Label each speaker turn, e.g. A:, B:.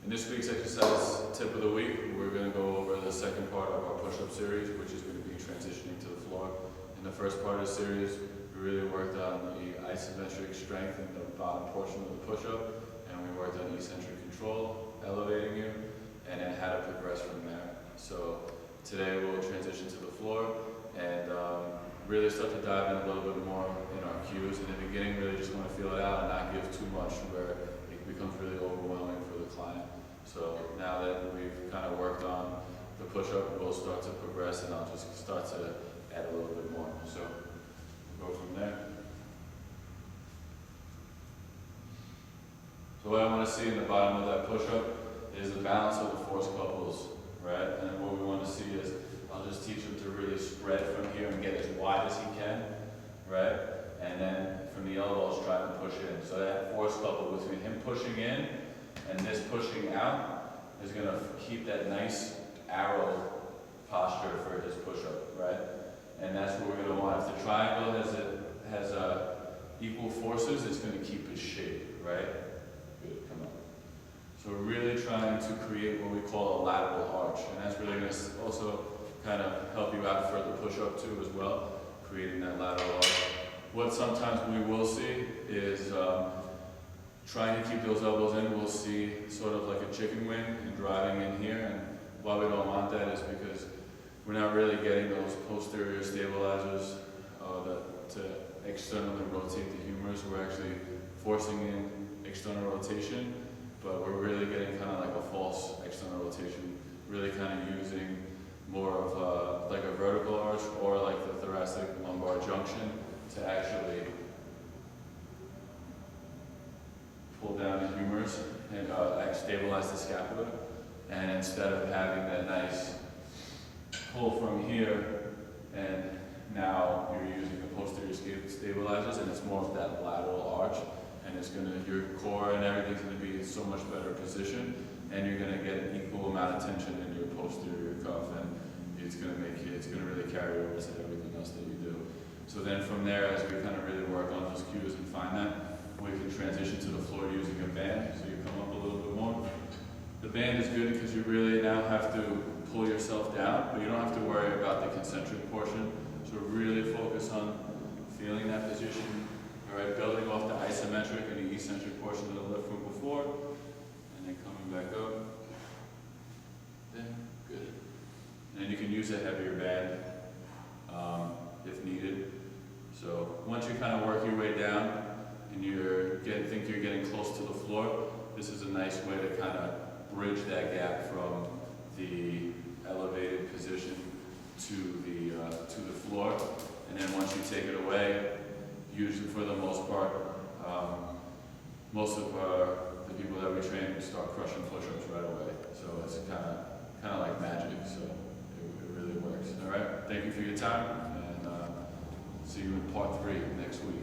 A: In this week's exercise tip of the week, we're going to go over the second part of our push-up series, which is going to be transitioning to the floor. In the first part of the series, we really worked on the isometric strength in the bottom portion of the push-up, and we worked on eccentric control, elevating you, and then how to progress from there. So today we'll transition to the floor and really start to dive in a little bit more in our cues. In the beginning, really just want to feel it out and not give too much where it becomes really overwhelming for the client. So now that we've kind of worked on the push-up, we'll start to progress, and I'll just start to add a little bit more. So we'll go from there. So what I want to see in the bottom of that push-up is the balance of the force couples, right? And what we want to see is, I'll just teach him to really spread from here and get as wide as he can, right? And then from the elbows, try to push in. So that force couple between him pushing in and this pushing out is going to keep that nice arrow posture for his push-up, right? And that's what we're going to want. If the triangle has equal forces, it's going to keep its shape, right? Good, come on. So we're really trying to create what we call a lateral arch, and that's really going to also kind of help you out for the push-up too as well, creating that lateral arch. What sometimes we will see is trying to keep those elbows in. We'll see sort of like a chicken wing and driving in here, and why we don't want that is because we're not really getting those posterior stabilizers to externally rotate the humerus. We're actually forcing in external rotation, but we're really getting kind of like a false external rotation, really kind of using more of like a vertical arch or like the thoracic lumbar junction to actually pull down the humerus and stabilize the scapula. And instead of having that nice pull from here, and now you're using the posterior stabilizers, and it's more of that lateral arch, and it's going to, your core and everything's going to be in so much better position, and you're going to get an equal amount of tension in your posterior cuff, and it's going to really carry over to everything else that you do. So then from there, as we kind of really work on those cues and find that, we can transition to the floor using a band. So you come up a little bit more. The band is good because you really now have to pull yourself down, but you don't have to worry about the concentric portion. So really focus on feeling that position, all right, building off the isometric and the eccentric portion of the lift from before, and then coming back up. Yeah, good. And then you can use a heavier band if needed. So once you kind of work your way down and think you're getting close to the floor, this is a nice way to kind of bridge that gap from the elevated position to the floor. And then once you take it away, usually for the most part, most of the people that we train start crushing push-ups right away. So it's kind of like magic. So it really works. All right. Thank you for your time, and see you in part 3 next week.